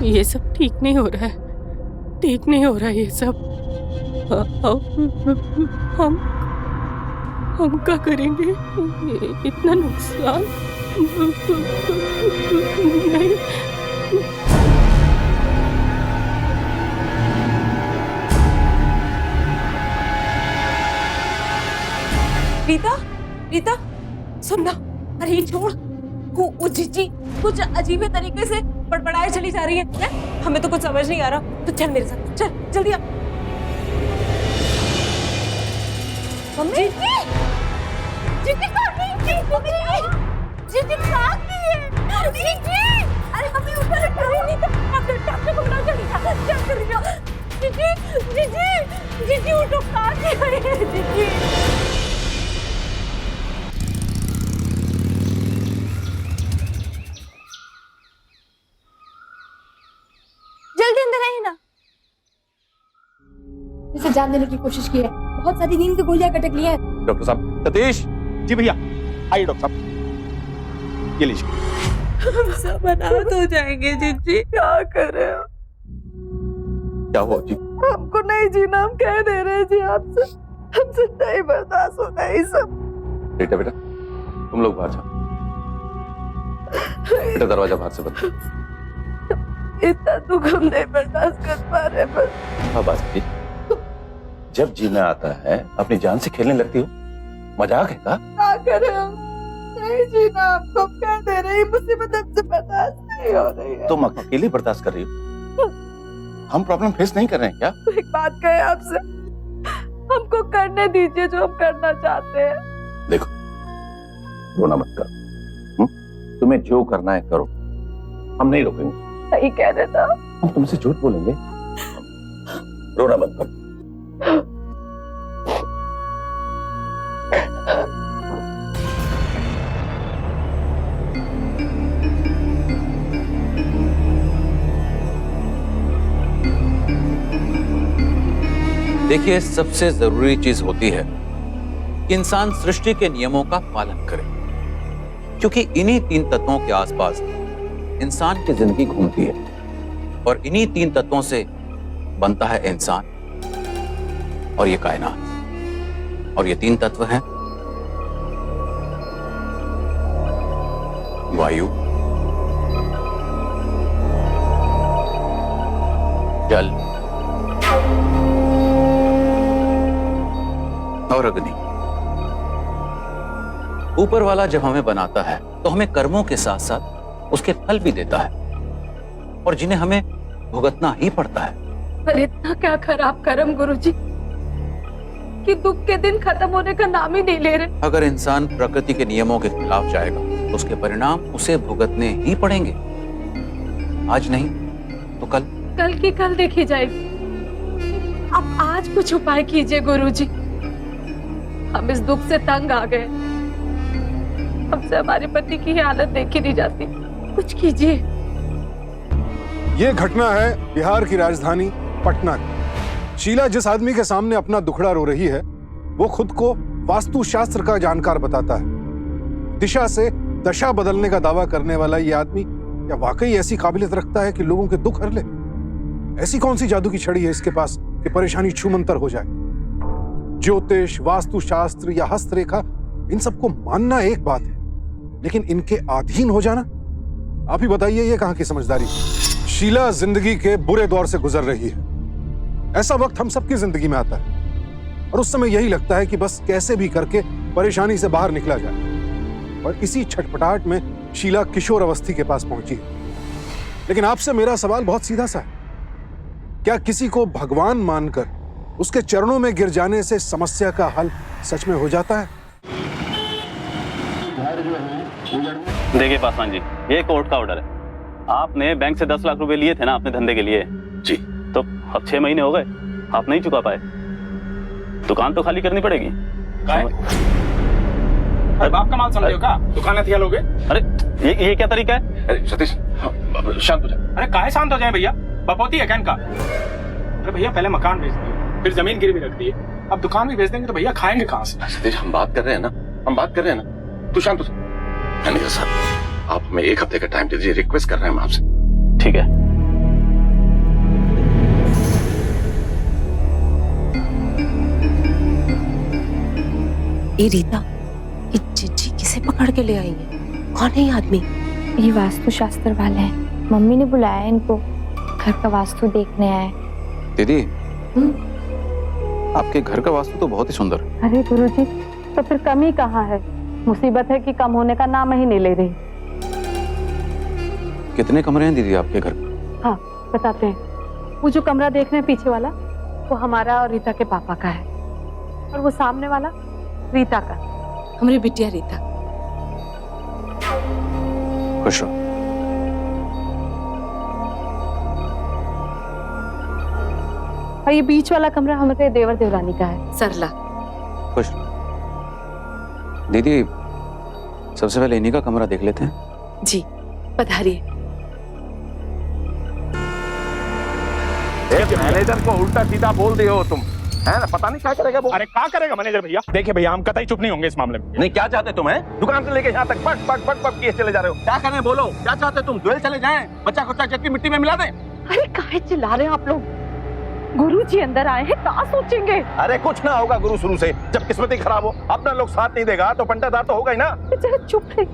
ये सब ठीक नहीं हो रहा है, ठीक नहीं हो रहा है ये सब। हम क्या करेंगे? इतना नुकसान नहीं। रीता, रीता सुनना। अरे छोड़, वो जीजी कुछ अजीब तरीके से बड़बड़ाए चली जा रही है? हमें तो कुछ समझ नहीं आ रहा। तो चल मेरे साथ, चल जल्दी आ। मम्मी, जीजी कहाँ गई? जीजी कहाँ गई है? जीजी, अरे मम्मी ऊपर नहीं तो डॉक्टर को बुला, जल्दी जा, जल्दी जाओ। जीजी, जीजी, जीजी उठो, कहाँ गई है जीजी? जल्दी अंदर आइए ना। इसे जान देने की कोशिश की है, बहुत सारी नींद की गोलियां कटक ली हैं। डॉक्टर साहब, सतीश जी भैया आइए। डॉक्टर साहब ये लीजिए। सब अनाथ हो जाएंगे जीजी, क्या करें? क्या हुआ जी? हमको नहीं जीना, हम कह दे रहे हैं जी आपसे, हमसे नहीं बर्दाश्त होता है सब। बेटा बेटा तुम लोग बाहर जाओ। बेटा दरवाजा बाहर से बंद करो। इतना दुख हम नहीं बर्दाश्त कर पा रहे। बस हाँ बात जब जीना आता है अपनी जान से खेलने लगती हो, मजाक है का? क्या करें हम, नहीं जीना हमको, कह दे रही मुसीबत हमसे बर्दाश्त नहीं हो रही है। तुम अकेले बर्दाश्त कर रही हो, हम प्रॉब्लम फेस नहीं कर रहे हैं क्या? एक बात कहे आपसे, हमको करने दीजिए जो हम करना चाहते हैं। देखो रोना मत करो, तुम्हें जो करना है करो, हम नहीं रोकेंगे। सही कह रहे था, हम तुमसे झूठ बोलेंगे? रोना मत करो। देखिए, सबसे जरूरी चीज होती है कि इंसान सृष्टि के नियमों का पालन करे, क्योंकि इन्हीं तीन तत्वों के आसपास इंसान की जिंदगी घूमती है और इन्हीं तीन तत्वों से बनता है इंसान और ये कायनात। और ये तीन तत्व हैं वायु, जल और अग्नि। ऊपर वाला जब हमें बनाता है तो हमें कर्मों के साथ साथ उसके फल भी देता है, और जिन्हें हमें भुगतना ही पड़ता है। पर इतना क्या खराब कर्म गुरुजी कि दुख के दिन खत्म होने का नाम ही नहीं ले रहे। अगर इंसान प्रकृति के नियमों के खिलाफ जाएगा तो उसके परिणाम उसे भुगतने ही पड़ेंगे। आज नहीं तो कल। कल की कल देखी जाएगी। अब आज कुछ उपाय कीजिए गुरुजी, हम इस दुख से तंग आ गए। हमसे हमारे पति की हालत देखी नहीं जाती, कुछ कीजिए। ये घटना है बिहार की राजधानी पटना की। शीला जिस आदमी के सामने अपना दुखड़ा रो रही है, वो खुद को वास्तुशास्त्र का जानकार बताता है। दिशा से दशा बदलने का दावा करने वाला ये आदमी क्या वाकई ऐसी काबिलियत रखता है कि लोगों के दुख हर ले? ऐसी कौन सी जादू की छड़ी है इसके पास कि परेशानी छूमंतर हो जाए? ज्योतिष, वास्तुशास्त्र या हस्तरेखा, इन सबको मानना एक बात है, लेकिन इनके अधीन हो जाना, आप ही बताइए ये कहां की समझदारी? शीला जिंदगी के बुरे दौर से गुजर रही है। ऐसा वक्त हम सबकी जिंदगी में आता है और उस समय यही लगता है कि बस कैसे भी करके परेशानी से बाहर निकला जाए। और इसी छटपटाहट में शीला किशोर अवस्थी के पास पहुंची है। लेकिन आपसे मेरा सवाल बहुत सीधा सा है, क्या किसी को भगवान मानकर उसके चरणों में गिर जाने से समस्या का हल सच में हो जाता है? देखिए पासवान जी, ये कोर्ट का ऑर्डर है। आपने बैंक से 10 लाख रुपए लिए थे ना अपने धंधे के लिए जी, तो अब 6 महीने हो गए, आप नहीं चुका पाए। दुकान तो खाली करनी पड़ेगी। अरे बाप का माल समझे हो क्या? दुकान हथिया लोगे? अरे ये क्या तरीका है? अरे सतीश शांत हो जा। अरे काहे शांत हो जाए भैया, बपौती है क्या इनका? अरे भैया पहले मकान बेच दिए, फिर जमीन गिरवी रख दी है, अब दुकान भी बेच देंगे तो भैया खाएंगे कहाँ से? सतीश हम बात कर रहे हैं ना, हम बात कर रहे हैं ना, तू शांत हो जा। मैनेजर साहब, आप हमें 1 हफ्ते का टाइम दीजिए, रिक्वेस्ट कर रहे हैं हम आपसे। ठीक है, ए रीता, ये चिट्ठी किसे पकड़ के ले आई है? कौन है ये आदमी? ये वास्तु शास्त्र वाले हैं। मम्मी ने बुलाया है इनको, घर का वास्तु देखने आए। दीदी, आपके घर का वास्तु तो बहुत ही सुंदर है। अरे गुरुजी, तो फिर कमी कहाँ है? मुसीबत है कि कम होने का नाम ही नहीं ले रही। कितने कमरे हैं दीदी आपके घर में? हाँ, बताते हैं। वो जो कमरा देख रहे हैं पीछे वाला, वो हमारा और रीता के पापा का है, और वो सामने वाला रीता का, हमारी बिटिया रीता। खुश रहो। और ये बीच वाला कमरा हमारे देवर देवरानी का है, सरला। खुश रहो। दीदी, सबसे पहले इन्हीं का कमरा देख लेते हैं। जी, पधारिए। मैनेजर को उल्टा सीधा बोल दिए हो तुम, है ना? पता नहीं क्या करेगा वो। अरे क्या करेगा मैनेजर भैया? देखिए भैया, हम कतई चुप नहीं होंगे इस मामले में। नहीं, क्या चाहते तुम? हैं दुकान से लेके यहाँ तक बट बट बट बट किए चले जा रहे हो। क्या करें बोलो, क्या चाहते तुम? दुएल चले जाएं, बच्चा कुच्चा चटनी मिट्टी में मिला दें? अरे काहे चिल्ला रहे हैं आप लोग? गुरुजी अंदर आए हैं, क्या सोचेंगे? अरे कुछ ना होगा गुरु शुरू से। जब किस्मत ही खराब हो, अपना लोग साथ नहीं देगा तो पंटादार तो होगा ही ना। जरा चुप रहे।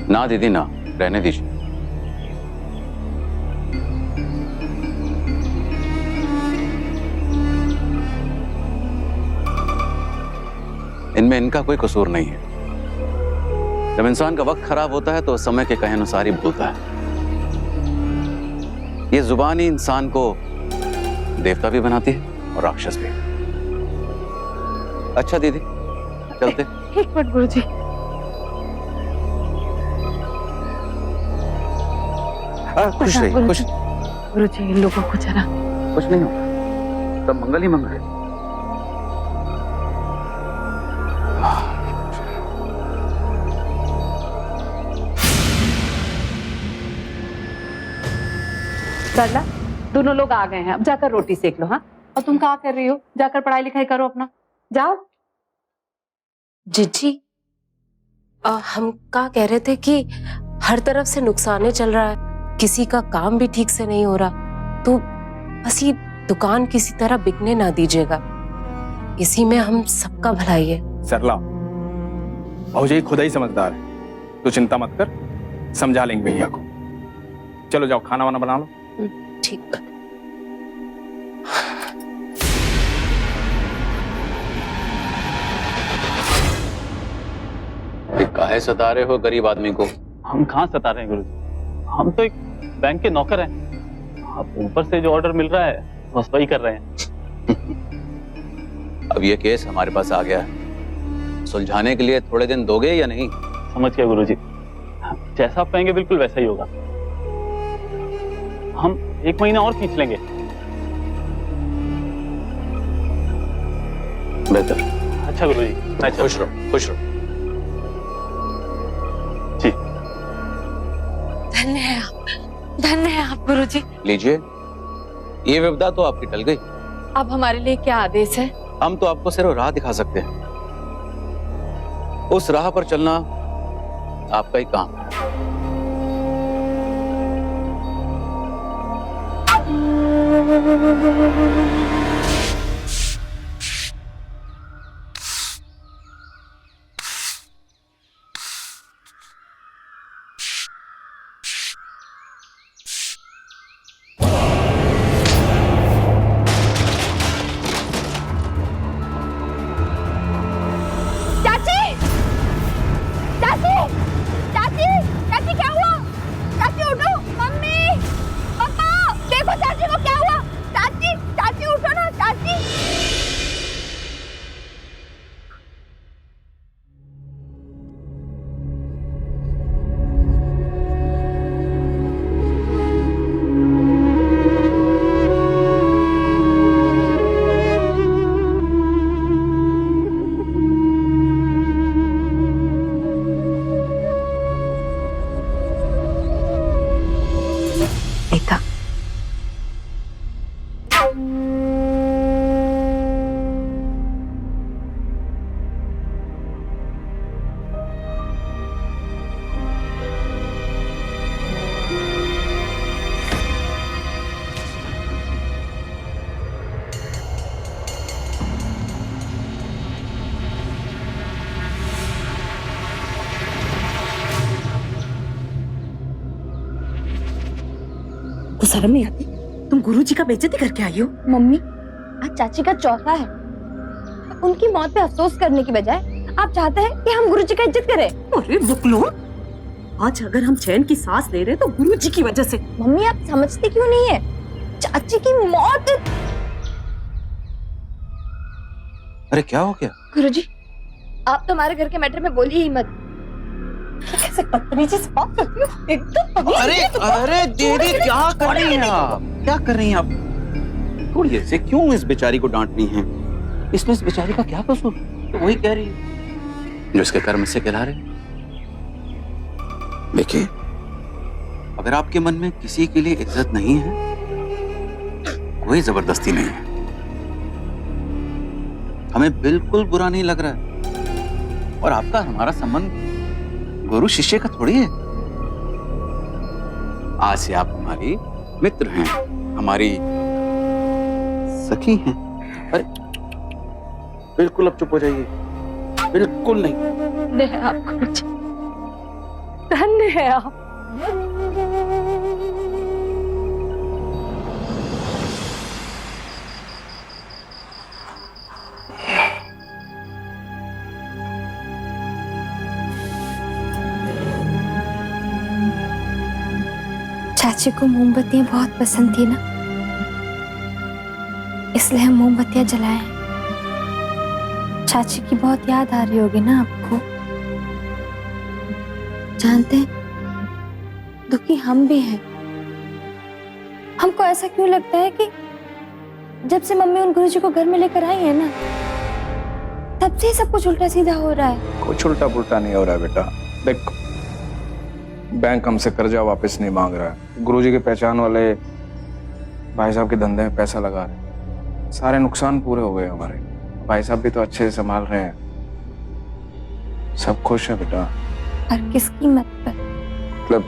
ना दीदी ना, रहने दीजिए। इनमें इनका कोई कसूर नहीं है। जब इंसान का वक्त खराब होता है तो समय के कहे अनुसार ही बोलता है। ये जुबान ही इंसान को देवता भी बनाती है और राक्षस भी। अच्छा दीदी, चलते। एक मिनट गुरुजी। खुश रहिए, खुश। गुरुजी, इन लोगों को जरा। कुछ नहीं होगा, सब मंगल ही मंगल है। सरला, दोनों लोग आ गए हैं, अब जाकर रोटी सेक लो। हाँ, और तुम क्या कर रही हो? जाकर पढ़ाई लिखाई करो अपना, जाओ। जीजी, हम क्या कह रहे थे कि हर तरफ से नुकसाने चल रहा है, किसी का काम भी ठीक से नहीं हो रहा, तो बस ये दुकान किसी तरह बिकने ना दीजिएगा, इसी में हम सबका भलाई है। सरला, भौजी खुद ही समझदार है, तो चिंता मत कर, समझा लेंगे भैया को। चलो जाओ, खाना वाना बना लो। ठीक। काहे सता रहे हो गरीब आदमी को? हम कहाँ सता रहे हैं गुरुजी, हम तो एक बैंक के नौकर हैं। अब ऊपर से जो ऑर्डर मिल रहा है बस वही कर रहे हैं। अब ये केस हमारे पास आ गया है, सुलझाने के लिए थोड़े दिन दोगे या नहीं? समझ गया गुरुजी, जैसा आप कहेंगे बिल्कुल वैसा ही होगा। हम 1 महीना और खींच लेंगे। बेहतर। अच्छा गुरुजी, मैं खुश रहो, खुश रहो। जी, धन्य है आप गुरुजी। लीजिए, ये विपदा तो आपकी टल गई। अब हमारे लिए क्या आदेश है? हम तो आपको सिर्फ राह दिखा सकते हैं, उस राह पर चलना आपका ही काम है। चाची, उठो ना। शर्म नहीं आती? तुम गुरुजी का बेइज्जती करके आई हो। मम्मी, आज चाची का चौथा है। उनकी मौत पे अफसोस करने की बजाय आप चाहते हैं कि हम गुरुजी का इज्जत करें। अरे बुकलो, आज अगर हम चैन की सांस ले रहे हैं तो गुरुजी की वजह से। मम्मी, आप समझती क्यों नहीं है? चाची की मौत। अरे क्या हो गया? गुरुजी, आप तो हमारे घर के मैटर में बोलिए ही मत। कैसे बदतमीजी से बात करती हो? एकदम अरे दीदी, क्या कर रही हैं आप? क्या कर रही हैं आप? थोड़ी से क्यों इस बेचारी को डांट रही हैं? इसमें इस बेचारी का क्या कसूर? तो वही कह रही है जो इसके कर्म से कहला रहे। देखिए, अगर आपके मन में किसी के लिए इज्जत नहीं है, कोई जबरदस्ती नहीं है। हमें बिल्कुल बुरा नहीं लग रहा है। और आपका हमारा संबंध गुरु शिष्य का थोड़ी है। आज से आप हमारी मित्र हैं, हमारी सखी हैं। अरे बिल्कुल अब चुप हो जाइए, बिल्कुल नहीं। धन्य है आप गुरुजी, धन्य है आप। चाची को मोमबत्तियां बहुत पसंद थी ना, इसलिए हम मोमबत्तियां जलाएं। चाची की बहुत याद आ रही होगी ना आपको। जानते हैं, दुखी हम भी हैं। हमको ऐसा क्यों लगता है कि जब से मम्मी उन गुरुजी को घर में लेकर आई है ना, तब से ही सब कुछ उल्टा सीधा हो रहा है। कुछ उल्टा पुल्टा नहीं हो रहा है बेटा। देख, बैंक हमसे कर्जा वापस नहीं मांग रहा है। गुरुजी के पहचान वाले भाई साहब के धंधे में पैसा लगा रहे हैं। सारे नुकसान पूरे हो गए हमारे। भाई साहब भी तो अच्छे से संभाल रहे हैं। सब खुश है बेटा। और किस कीमत पर? मतलब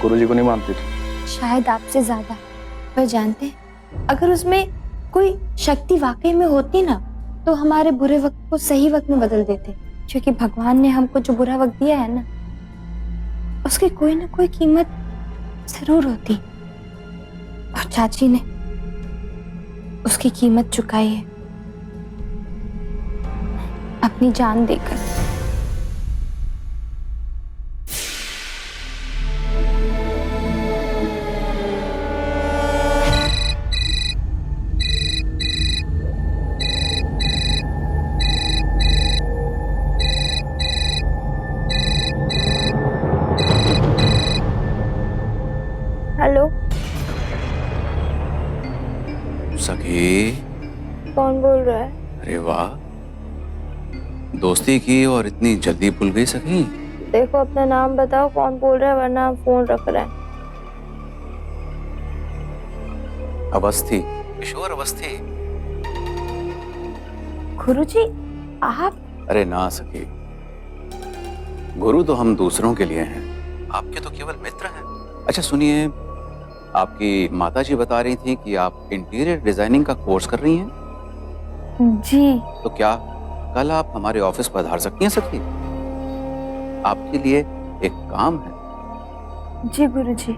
गुरुजी को नहीं मानती थी? शायद आपसे ज्यादा। पर जानते हैं, अगर उसमें कोई शक्ति वाकई में होती ना, तो हमारे बुरे वक्त को सही वक्त में बदल देते। क्योंकि भगवान ने हमको जो बुरा वक्त दिया है ना, उसकी कोई ना कोई कीमत जरूर होती। और चाची ने उसकी कीमत चुकाई है, अपनी जान देकर। हेलो, सखी। कौन बोल रहा है? अरे वाह, दोस्ती की और इतनी जल्दी भूल गई सखी। देखो, अपना नाम बताओ, कौन बोल रहा है, वरना हम फोन रख रहे हैं। अवस्थी, किशोर अवस्थी। गुरुजी, आप? अरे ना सखी, गुरु तो हम दूसरों के लिए हैं, आपके तो केवल मित्र हैं। अच्छा सुनिए, आपकी माताजी बता रही थी कि आप इंटीरियर डिजाइनिंग का कोर्स कर रही हैं। जी। तो क्या कल आप हमारे ऑफिस पधार सकती हैं सखी? आपके लिए एक काम है। जी गुरुजी।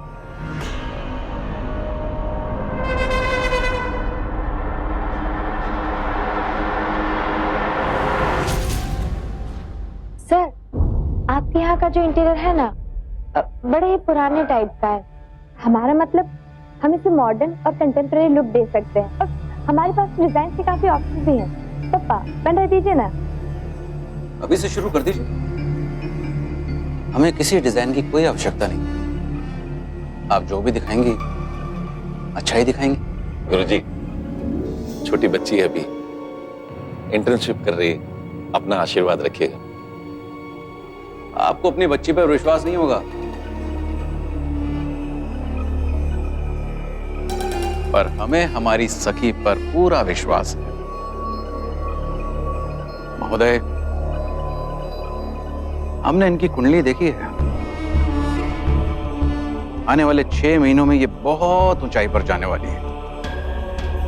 सर, आपके यहाँ का जो इंटीरियर है ना, बड़े ही पुराने टाइप का है। हमारा मतलब, हम इसे मॉडर्न और कंटेम्प्रेरी लुक दे सकते हैं। और हमारे पास डिजाइन के काफी ऑप्शन भी हैं। पापा, पेन रख दीजिए ना। अभी से शुरू कर दीजिए। हमें किसी डिजाइन की कोई आवश्यकता नहीं। आप जो भी दिखाएंगी अच्छा ही दिखाएंगी। गुरुजी, छोटी बच्ची है अभी, इंटर्नशिप कर रही है, अपना आशीर्वाद रखिएगा। आपको अपनी बच्ची पर विश्वास नहीं होगा, पर हमें हमारी सखी पर पूरा विश्वास है। महोदय, हमने इनकी कुंडली देखी है। आने वाले 6 महीनों में ये बहुत ऊंचाई पर जाने वाली है,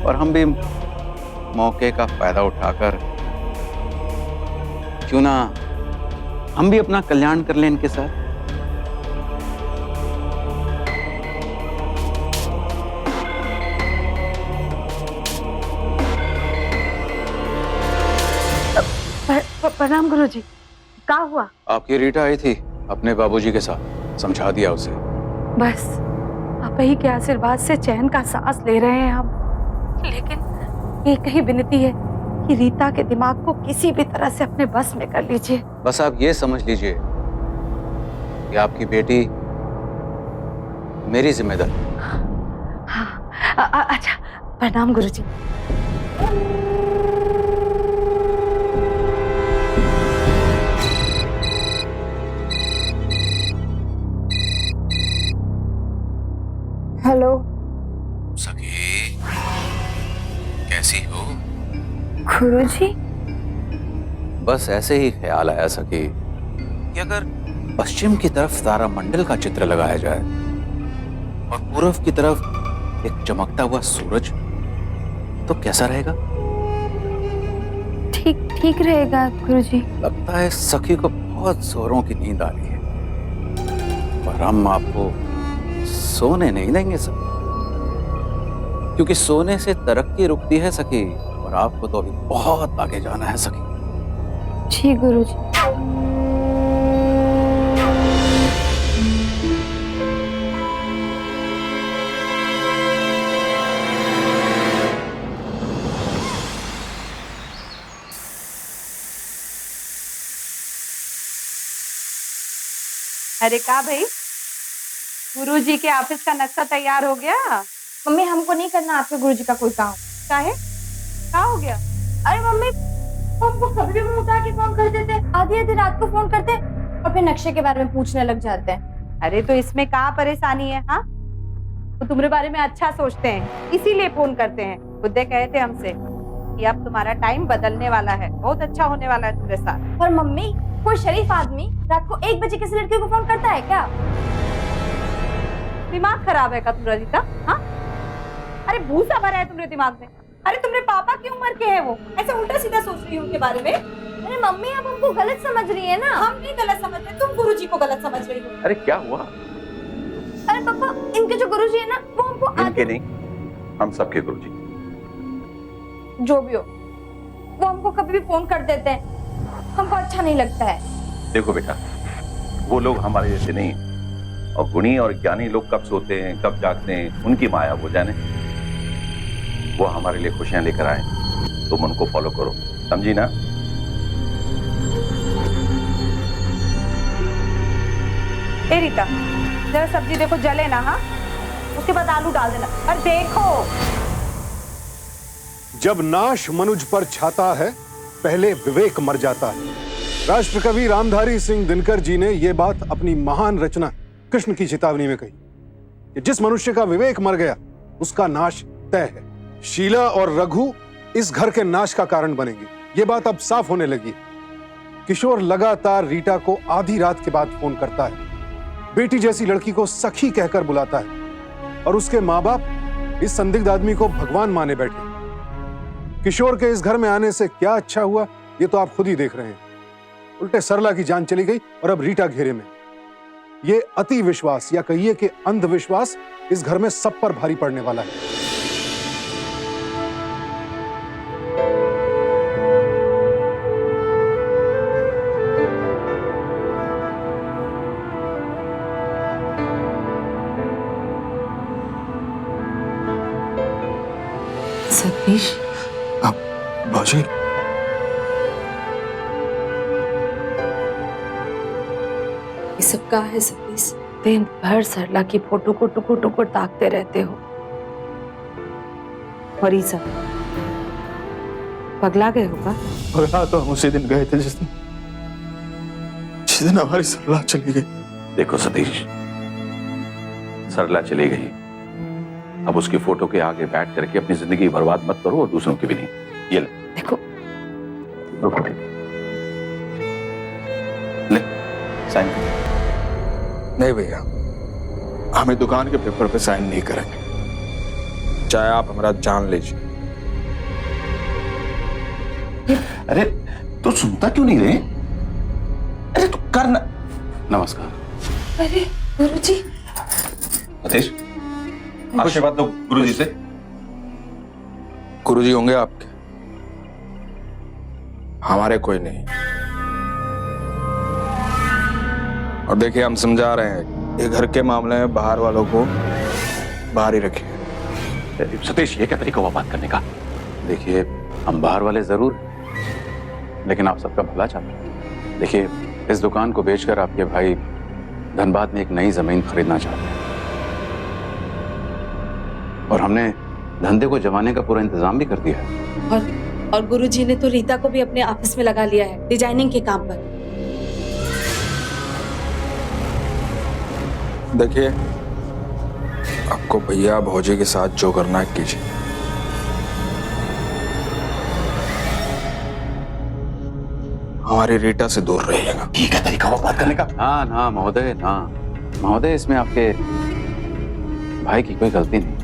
और हम भी मौके का फायदा उठाकर क्यों ना हम भी अपना कल्याण कर लें इनके साथ। प्रणाम गुरुजी। क्या हुआ? आपकी रीटा आई थी अपने बाबूजी के साथ, समझा दिया उसे। बस आप ही के आशीर्वाद से चैन का सांस ले रहे हैं हम। लेकिन एक ही विनती है कि रीता के दिमाग को किसी भी तरह से अपने बस में कर लीजिए। बस आप ये समझ लीजिए कि आपकी बेटी मेरी जिम्मेदारी। हाँ, अच्छा प्रणाम गुरुजी। हेलो सखी, कैसी हो? गुरुजी। बस ऐसे ही ख्याल आया सखी कि अगर पश्चिम की तरफ तारामंडल का चित्र लगाया जाए और पूरब की तरफ एक चमकता हुआ सूरज, तो कैसा रहेगा? ठीक रहेगा गुरुजी। लगता है सखी को बहुत जोरों की नींद आ रही है, पर हम आपको सोने नहीं देंगे सखी, क्योंकि सोने से तरक्की रुकती है सखी, और आपको तो अभी बहुत आगे जाना है सखी। जी गुरुजी। अरे का भाई, गुरुजी के ऑफिस का नक्शा तैयार हो गया? मम्मी हमको नहीं करना आपके गुरुजी का कोई काम। काहे? क्या हो गया? अरे मम्मी वो हमको कभी भी मुंह उठा के फोन कर देते, आधी आधी रात को फोन करते और फिर नक्शे के बारे में पूछने लग जाते हैं। अरे तो इसमें क्या परेशानी है? हाँ, तो तुम्हारे बारे में अच्छा सोचते हैं, इसीलिए फोन करते हैं। बुद्धे कहे थे हमसे कि अब तुम्हारा टाइम बदलने वाला है, बहुत अच्छा होने वाला है तुम्हारे साथ। पर मम्मी कोई शरीफ आदमी रात को 1 बजे किसी लड़के को फोन करता है क्या? दिमाग खराब है का तुम्हारा रीता? हाँ, अरे भूसा भरा है तुम्हारे दिमाग में। अरे तुम्हारे पापा की उम्र के हैं वो, ऐसे उल्टा सीधा सोच रही हो उनके बारे में? अरे मम्मी आप हमको गलत समझ रही है ना। हम नहीं गलत समझ रहे, तुम गुरुजी को गलत समझ रही हो। अरे क्या हुआ? अरे पापा इनके जो गुरुजी है ना वो हमको इनके नहीं, हम सबके गुरुजी। जो भी हो वो हमको कभी भी फोन कर देते हैं, हमको अच्छा नहीं लगता है। देखो बेटा, वो लोग हमारे जैसे नहीं, और गुणी और ज्ञानी लोग कब सोते हैं कब जागते हैं उनकी माया वो जाने। वो हमारे लिए खुशियां लेकर आए, तुम उनको फॉलो करो, समझी ना? ए रीता, जरा सब्जी देखो जले ना। हाँ, उसके बाद आलू डाल देना। और देखो, जब नाश मनुज पर छाता है, पहले विवेक मर जाता है। राष्ट्रकवि रामधारी सिंह दिनकर जी ने यह बात अपनी महान रचना कृष्ण की चेतावनी में कही कि जिस मनुष्य का विवेक मर गया उसका नाश तय है। शीला और रघु इस घर के नाश का कारण बनेंगे, यह बात अब साफ होने लगी। किशोर लगातार रीटा को आधी रात के बाद फोन करता है, बेटी जैसी लड़की को सखी कहकर बुलाता है, और उसके माँ बाप इस संदिग्ध आदमी को भगवान माने बैठे। किशोर के इस घर में आने से क्या अच्छा हुआ ये तो आप खुद ही देख रहे हैं। उल्टे सरला की जान चली गई और अब रीटा घेरे में। ये अति विश्वास या कहिए कि अंधविश्वास इस घर में सब पर भारी पड़ने वाला है। सतीश, बाजी ये सब क्या है सतीश? दिन भर सरला की फोटो को टुकुर टुकुर ताकते रहते हो। और ये सब पगला गए होगा? पगला तो हम उसी दिन गए थे जिस दिन हमारी सरला चली गई। देखो सतीश, सरला चली गई, अब उसकी फोटो के आगे बैठ करके अपनी जिंदगी बर्बाद मत करो और दूसरों की भी नहीं। ये ले, देखो ले साइन कर। नहीं भैया, हमें दुकान के पेपर पे साइन नहीं करेंगे, चाहे आप हमारा जान लीजिए। अरे तो सुनता क्यों नहीं रे? अरे तो करना। नमस्कार। अरे गुरुजी। सतीश, आशीर्वाद दो गुरुजी से। गुरुजी होंगे आपके, हमारे कोई नहीं। और देखिए हम समझा रहे हैं, ये घर के मामले में बाहर वालों को बाहर ही रखिए। सतीश, ये क्या तरीका हुआ बात करने का? देखिए, हम बाहर वाले जरूर हैं, लेकिन आप सबका भला चाहते हैं। देखिए, इस दुकान को बेचकर आपके भाई धनबाद में एक नई जमीन खरीदना चाहते हैं, और हमने धंधे को जमाने का पूरा इंतजाम भी कर दिया है। और गुरुजी ने तो रीता को भी अपने ऑफिस में लगा लिया है डिजाइनिंग के काम पर। देखिए, आपको भैया भौजी के साथ जो करना है कीजिए। हमारी रीटा से दूर रहिएगा। ये क्या तरीका हुआ बात करने का? ना ना महोदय, ना महोदय, इसमें आपके भाई की कोई गलती नहीं।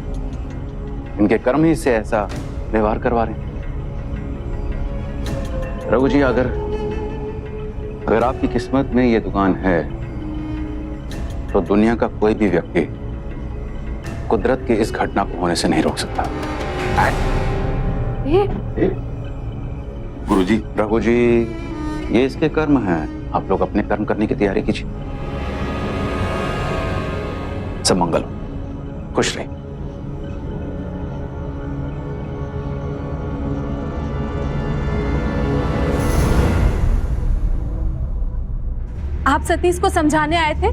इनके कर्म ही से ऐसा व्यवहार करवा रहे हैं। रघु जी, अगर आपकी किस्मत में ये दुकान है तो दुनिया का कोई भी व्यक्ति कुदरत की इस घटना को होने से नहीं रोक सकता। गुरुजी, रघु जी, ये इसके कर्म हैं। आप लोग अपने कर्म करने की तैयारी कीजिए। सब मंगल हो, खुश रहिए। आप सतीश को समझाने आए थे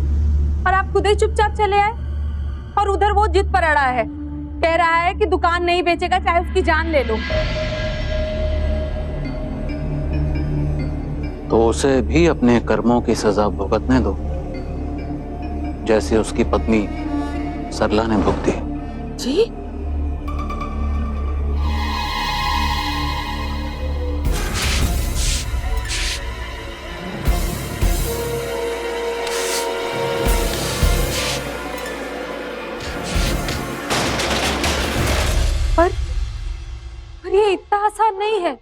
और आप खुद ही चुपचाप चले आए, और उधर वो जिद पर अड़ा है, कह रहा है कि दुकान नहीं बेचेगा चाहे उसकी जान ले लो। तो उसे भी अपने कर्मों की सजा भुगतने दो, जैसे उसकी पत्नी सरला ने भुगती। जी, पर ये इतना आसान नहीं है।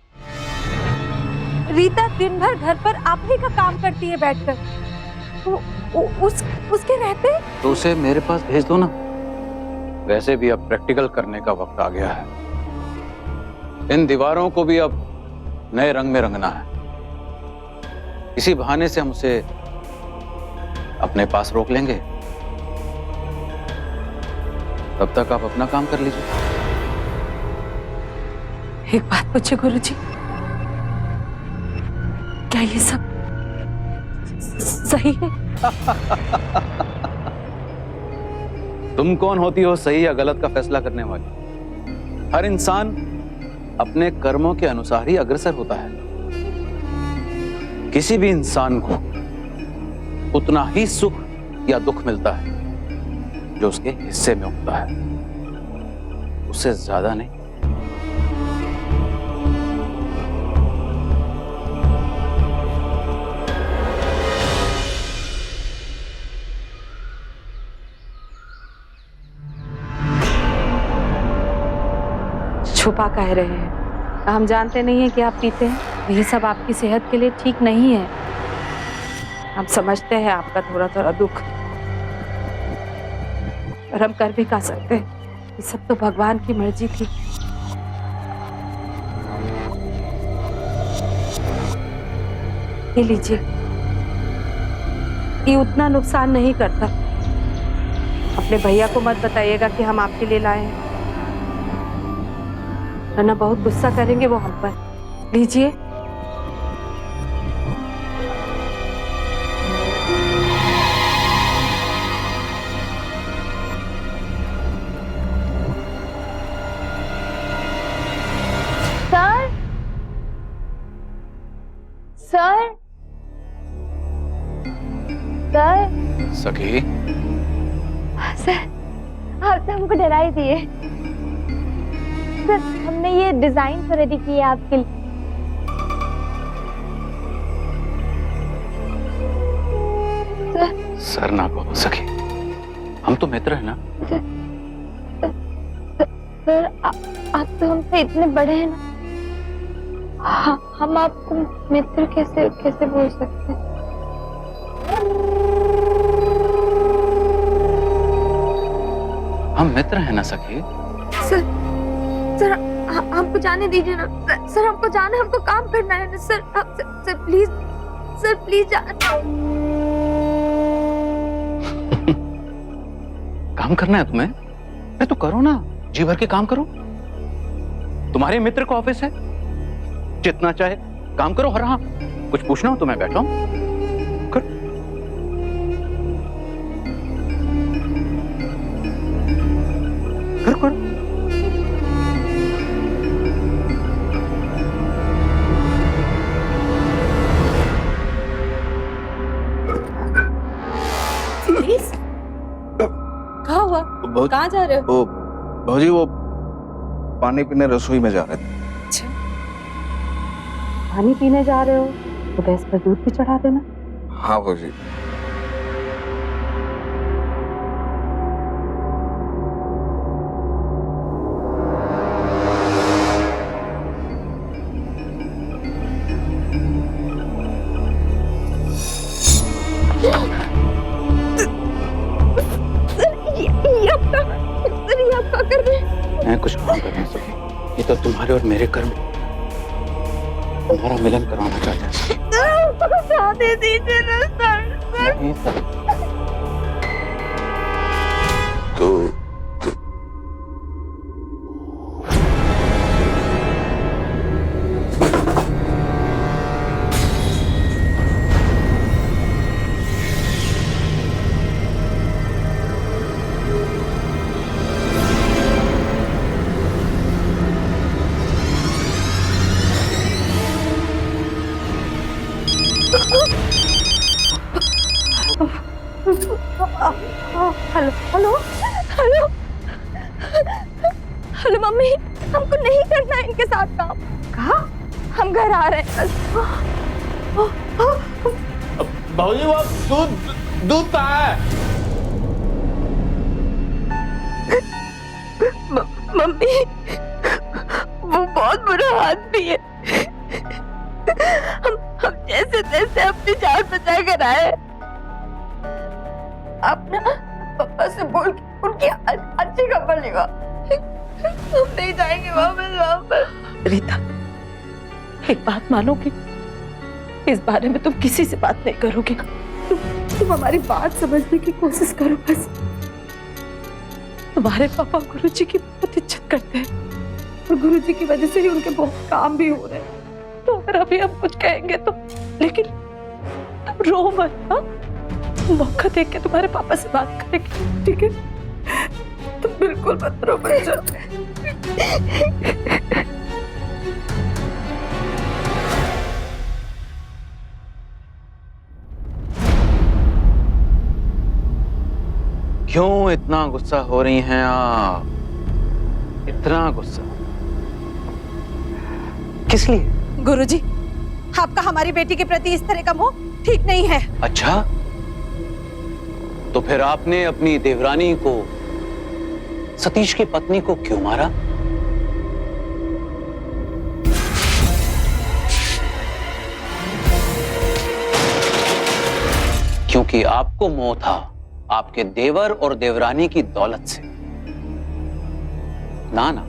रीता दिन भर घर पर आप ही का काम करती है बैठकर, उसके रहते। तो उसे मेरे पास भेज दो ना। वैसे भी अब प्रैक्टिकल करने का वक्त आ गया है। इन दीवारों को भी अब नए रंग में रंगना है। इसी बहाने से हम उसे अपने पास रोक लेंगे। तब तक आप अपना काम कर लीजिए। एक बात पूछे गुरुजी, क्या ये सब सही है? तुम कौन होती हो सही या गलत का फैसला करने वाली? हर इंसान अपने कर्मों के अनुसार ही अग्रसर होता है। किसी भी इंसान को उतना ही सुख या दुख मिलता है जो उसके हिस्से में होता है, उससे ज्यादा नहीं। छुपा कह रहे हैं, हम जानते नहीं हैं कि आप पीते हैं। ये सब आपकी सेहत के लिए ठीक नहीं है। हम समझते हैं आपका थोड़ा थोड़ा दुख, पर हम कर भी क्या सकते हैं। ये सब तो भगवान की मर्जी थी। ये लीजिए, ये उतना नुकसान नहीं करता। अपने भैया को मत बताइएगा कि हम आपके लिए लाए हैं, वरना बहुत गुस्सा करेंगे वो हम पर। लीजिए। सर, सर, सर, सखी, सर, आप तो हमको डरा ही दिए। सर, हमने ये डिजाइन तो रेडी किया आपके लिए। सर ना कहो सखी, हम तो मित्र हैं ना। सर, आप तो हमसे इतने बड़े हैं ना, हम आपको मित्र कैसे बोल सकते हैं? हम मित्र हैं ना सखी। सर, हमको जाने दीजिए ना। सर, हमको जाना, हमको काम करना है ना। Sir, sir please, sir please. काम करना है तुम्हें? अरे तो करो ना, जी भर के काम करो। तुम्हारे मित्र का ऑफिस है, जितना चाहे काम करो। और हाँ, कुछ पूछना हो तो मैं बैठा हूं, करो। करो करो। क्या हुआ? कहाँ जा रहे हो? भाजी वो पानी पीने रसोई में जा रहे थे। अच्छा, पानी पीने जा रहे हो तो गैस पर दूध भी चढ़ा देना। हाँ भाजी। मैं कुछ काम कर नहीं सकी, ये तो तुम्हारे और मेरे कर्म हमारा मिलन करवाना चाहते हैं। शादी दीजिए ना सर। नहीं सर। तो hello hello hello hello mummy, हमको नहीं करना है इनके साथ काम। कहा? हम घर आ रहे हैं। भाजी वो दूध कहाँ है? मम्मी वो बहुत बुरा आदमी है। हम जैसे तैसे अपनी जान बचा कर आए। आप ना पापा से बोल के उनकी अच्छी खबर लेगा। हम नहीं जाएंगे वापस वहाँ पर। रीता, एक बात मानोगी? इस बारे में तुम किसी से बात नहीं करोगी। तुम हमारी बात समझने की कोशिश करो बस। तुम्हारे पापा गुरुजी की बहुत इज्जत करते हैं और गुरुजी की वजह से ही उनके बहुत काम भी हो रहे हैं। तो अगर अभी हम कुछ कहेंगे तो, लेकिन तुम रो मत। हाँ, मौका देख के तुम्हारे पापा से बात करेंगे, ठीक है? तुम बिल्कुल मत रो बच्चा। क्यों इतना गुस्सा हो रही हैं आप? इतना गुस्सा किस लिए? गुरुजी, आपका हमारी बेटी के प्रति इस तरह का मोह ठीक नहीं है। अच्छा, तो फिर आपने अपनी देवरानी को, सतीश की पत्नी को क्यों मारा? क्योंकि आपको मोह था आपके देवर और देवरानी की दौलत से। ना ना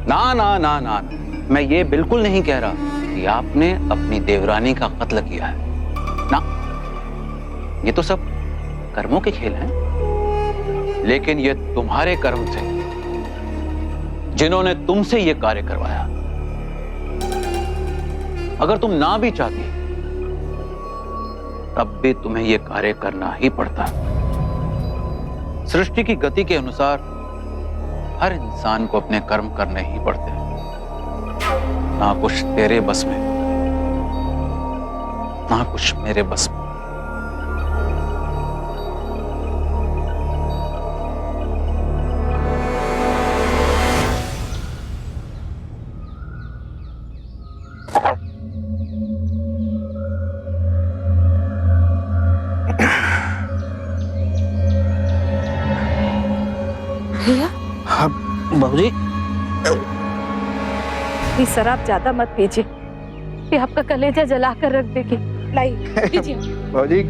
ना ना ना ना, ना। मैं ये बिल्कुल नहीं कह रहा कि आपने अपनी देवरानी का कत्ल किया है ना। ये तो सब कर्मों के खेल हैं, लेकिन ये तुम्हारे कर्म थे जिन्होंने तुमसे ये कार्य करवाया। अगर तुम ना भी चाहती तब भी तुम्हें ये कार्य करना ही पड़ता। सृष्टि की गति के अनुसार हर इंसान को अपने कर्म करने ही पड़ते हैं। ना कुछ तेरे बस में, ना कुछ मेरे बस में। भैया, हाँ बाबूजी। ये शराब ज्यादा मत पीजिए, ये आपका कलेजा जला कर रख देगी। लाई लीजिए। बाबूजी,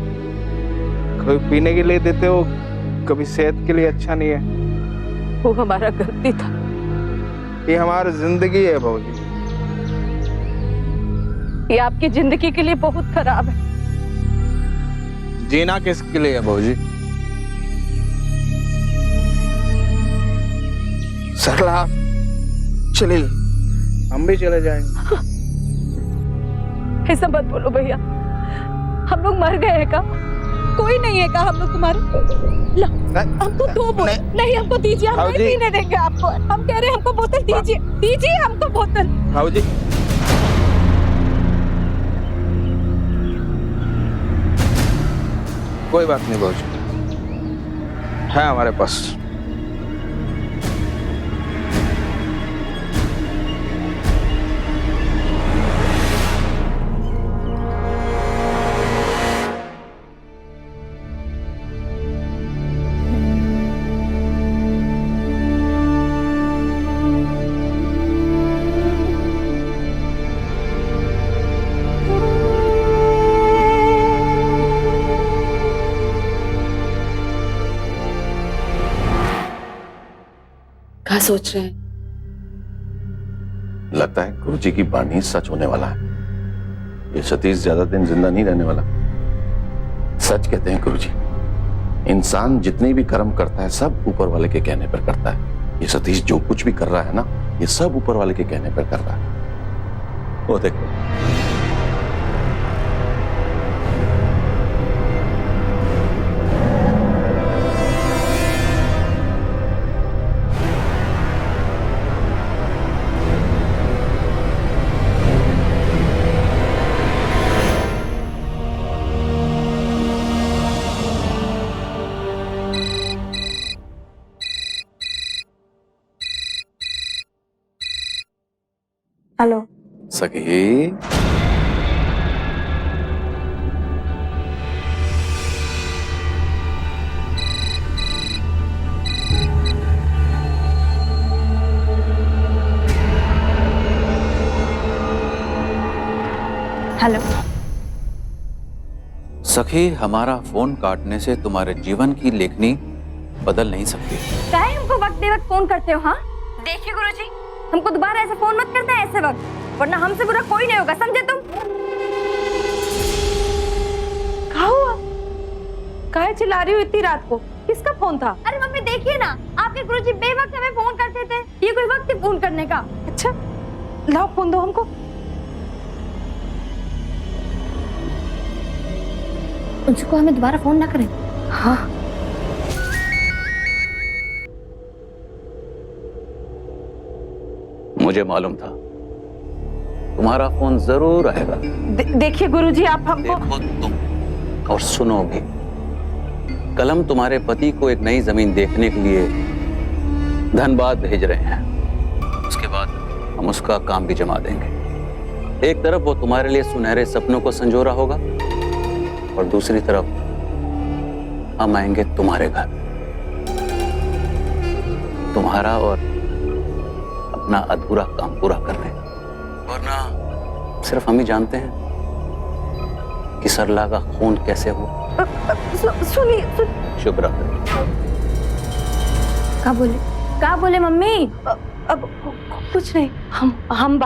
कभी पीने के लिए देते हो, कभी सेहत के लिए अच्छा नहीं है। वो हमारा गलती था। ये हमारी जिंदगी है बाबूजी। ये आपकी जिंदगी के लिए बहुत खराब है। जीना किसके लिए है बाबूजी? सरला चलिए, हम भी चले जाएंगे। ऐसा मत बोलो भैया, हम लोग मर गए हैं का? कोई नहीं है का हम लोग तुम्हारे? ला, हमको दो बोतल नहीं, हमको दीजिए, हम नहीं पीने देंगे आपको। हम कह रहे हैं हमको बोतल दीजिए, दीजिए हमको बोतल। भाऊजी कोई बात नहीं भाऊजी, है हमारे पास। क्या सोच रहे हैं? लगता है गुरुजी की वाणी सच होने वाला है। ये सतीश ज्यादा दिन जिंदा नहीं रहने वाला। सच कहते हैं गुरुजी, इंसान जितने भी कर्म करता है सब ऊपर वाले के कहने पर करता है। ये सतीश जो कुछ भी कर रहा है ना, ये सब ऊपर वाले के कहने पर कर रहा है। वो देखो, हेलो सखी। हेलो सखी, हमारा फोन काटने से तुम्हारे जीवन की लेखनी बदल नहीं सकती। काहे हमको वक्त दे वक्त फोन करते हो? हाँ देखिए गुरुजी, हमको दोबारा ऐसे फोन मत करते हैं ऐसे वक्त, वरना हमसे बुरा कोई नहीं होगा, समझे तुम? क्या हुआ? काहे चिल्ला रही हो इतनी रात को? किसका फोन था? अरे मम्मी देखिए ना, आपके गुरुजी बेवक्त हमें फोन करते थे। ये कोई वक्त है फोन करने का? अच्छा लाओ फोन दो हमको। उनको हमें दोबारा फोन ना करें। हाँ मुझे मालूम था तुम्हारा फोन जरूर आएगा। देखिए गुरुजी, आप हमको देखो तुम और सुनो भी। कलम तुम्हारे पति को एक नई जमीन देखने के लिए धनबाद भेज रहे हैं। उसके बाद हम उसका काम भी जमा देंगे। एक तरफ वो तुम्हारे लिए सुनहरे सपनों को संजोरा होगा और दूसरी तरफ हम आएंगे तुम्हारे घर, तुम्हारा और अपना अधूरा काम पूरा करने। वरना सिर्फ हम ही जानते हैं कि सरला का खून कैसे हुआ। सुनिए। शुभ रात्रि। क्या बोले मम्मी? अब कुछ नहीं, हम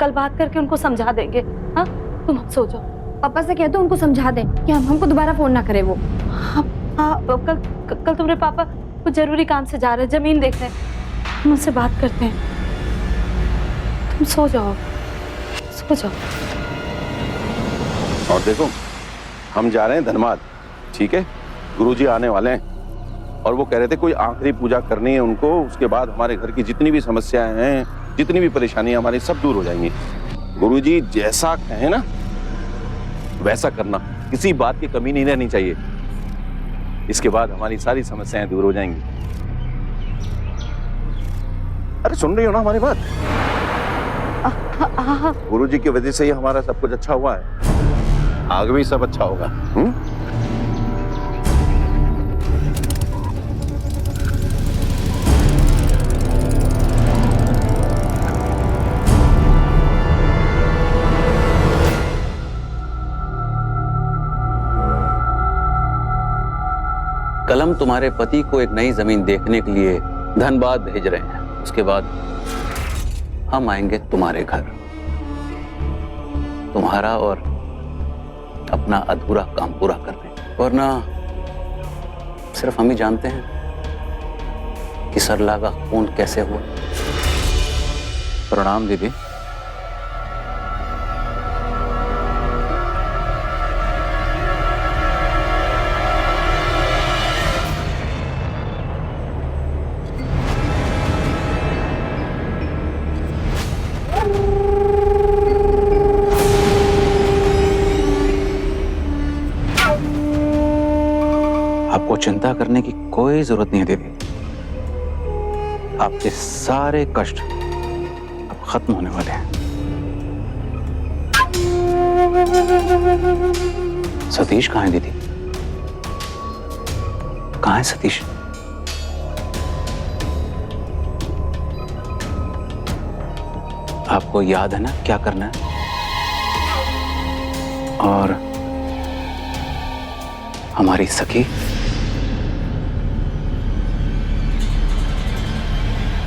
कल बात करके उनको समझा देंगे। हाँ तुम सो जाओ। पापा से कह दो उनको समझा दे कि हमको दोबारा फोन ना करे वो। हाँ कल तुम्हारे पापा कुछ जरूरी काम से जा रहे हैं, जमीन देखने। हम उनसे बात करते हैं, तुम सो जाओ, सो जाओ। और देखो, हम जा रहे हैं धनबाद, ठीक है? गुरुजी आने वाले हैं और वो कह रहे थे कोई आखिरी पूजा करनी है उनको। उसके बाद हमारे घर की जितनी भी समस्याएं हैं, जितनी भी परेशानियां हमारी, सब दूर हो जाएंगी। गुरुजी जैसा कहें ना वैसा करना, किसी बात की कमी नहीं रहनी चाहिए। इसके बाद हमारी सारी समस्याएं दूर हो जाएंगी। अरे सुन रही हो ना हमारी बात? हाँ। गुरुजी की वजह से ही हमारा सब कुछ अच्छा हुआ है, आगे भी सब अच्छा होगा। कलम तुम्हारे पति को एक नई जमीन देखने के लिए धनबाद भेज रहे हैं। उसके बाद हम आएंगे तुम्हारे घर, तुम्हारा और अपना अधूरा काम पूरा करने। वरना सिर्फ हम ही जानते हैं कि सरला का खून कैसे हुआ। प्रणाम दीदी। आपको चिंता करने की कोई जरूरत नहीं है दीदी। आपके सारे कष्ट अब खत्म होने वाले हैं। सतीश कहाँ है दीदी? कहाँ है सतीश? आपको याद है ना क्या करना है? और हमारी सखी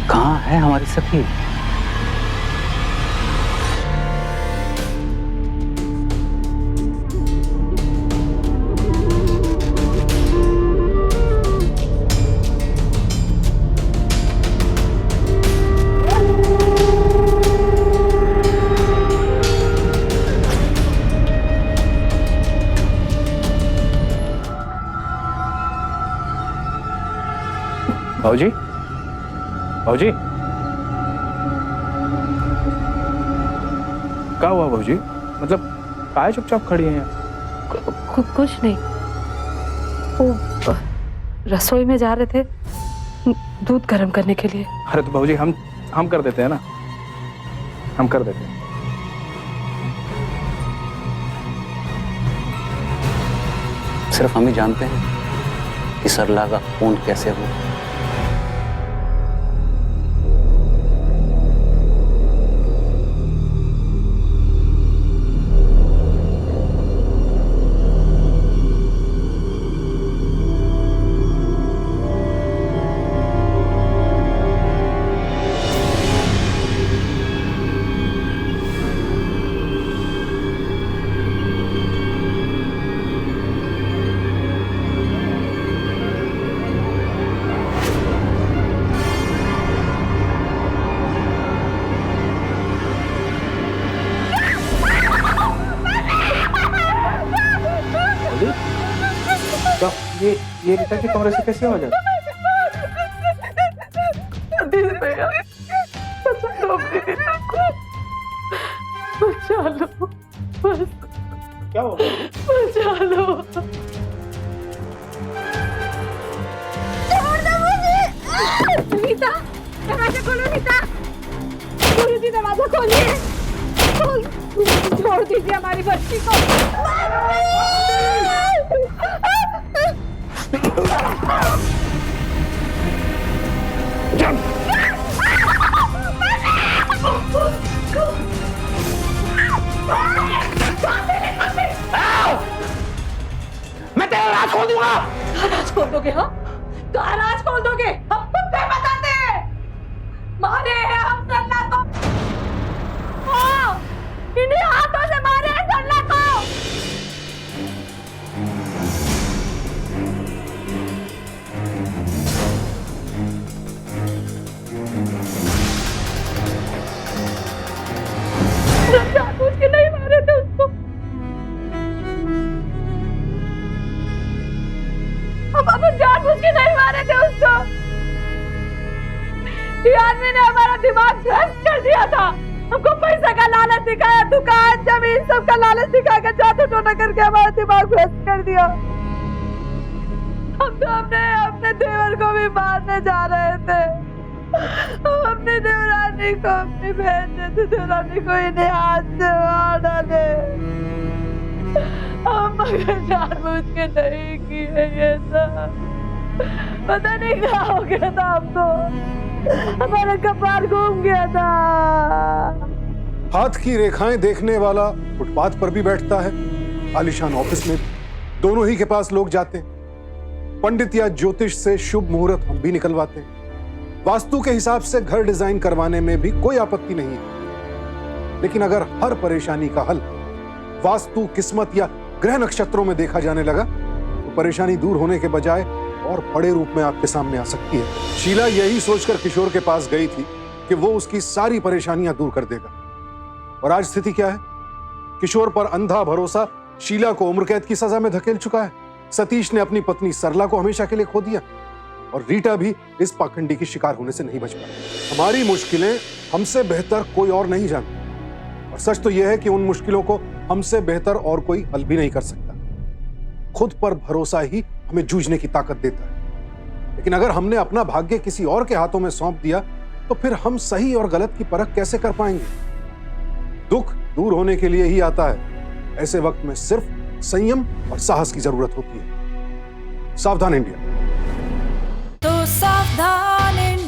कहाँ है? हमारी सखी भाऊजी, भाऊजी, क्या हुआ भाऊजी? मतलब काय चुपचाप खड़ी हैं? कुछ नहीं, वो रसोई में जा रहे थे दूध गर्म करने के लिए। अरे तो भाऊजी हम कर देते हैं ना, हम कर देते हैं। सिर्फ हम ही जानते हैं कि सरला का खून कैसे हुआ। ये रीता के कमरे से कैसे आ जाए? बचा लो, बस क्या हो गया? बचा लो। नीता, दरवाजा खोलो नीता। गुरुजी दरवाजा खोलिए। छोड़ दीजिए हमारी बच्ची को। मैं तेरा राज खोल दूंगा। राज खोल दोगे? हाँ, कहाँ राज खोल दोगे? हम खुद नहीं बताते हैं। मारे हैं हम सरला को। इन्हीं हाथों से मारे हैं सरला को। जानबूझ के नहीं मारे थे उसको। हम जानबूझ के नहीं मारे थे उसको। ये आदमी ने हमारा दिमाग भ्रष्ट कर दिया था। हमको पैसा का लालच दिखाया, दुकान जमीन सब का लालच दिखाकर जादू टोना करके हमारा दिमाग भ्रष्ट कर दिया। हम तो अपने देवर को भी मारने जा रहे थे। हम अपनी देवरानी को अपनी बहन जैसी देवरानी को इन्हें हाथ से मार डाले। हम मगर जानबूझ के नहीं किए ये सब। पता नहीं क्या हो गया था हमको, हमारा कपार घूम गया था। हाथ की रेखाएं देखने वाला फुटपाथ पर भी बैठता है, आलीशान ऑफिस में दोनों ही के पास लोग जाते हैं। पंडित या ज्योतिष से शुभ मुहूर्त हम भी निकलवाते हैं। वास्तु के हिसाब से घर डिजाइन करवाने में भी कोई आपत्ति नहीं है। लेकिन अगर हर परेशानी का हल वास्तु, किस्मत या ग्रह नक्षत्रों में देखा जाने लगा तो परेशानी दूर होने के बजाय और बड़े रूप में आपके सामने आ सकती है। शीला यही सोचकर किशोर के पास गई थी कि वो उसकी सारी परेशानियां दूर कर देगा, और आज स्थिति क्या है? किशोर पर अंधा भरोसा शीला को उम्र कैद की सजा में धकेल चुका है। सतीश ने अपनी पत्नी सरला को हमेशा के लिए खो दिया, और रीटा भी इस पाखंडी की शिकार होने से नहीं बच पाई। हमारी मुश्किलें हमसे बेहतर कोई और नहीं जानता, और सच तो यह है कि उन मुश्किलों को हमसे बेहतर और कोई हल भी नहीं कर सकता। खुद पर भरोसा ही हमें जूझने की ताकत देता है, लेकिन अगर हमने अपना भाग्य किसी और के हाथों में सौंप दिया तो फिर हम सही और गलत की परख कैसे कर पाएंगे? दुख दूर होने के लिए ही आता है। ऐसे वक्त में सिर्फ संयम और साहस की जरूरत होती है। सावधान इंडिया। तो सावधान इंडिया।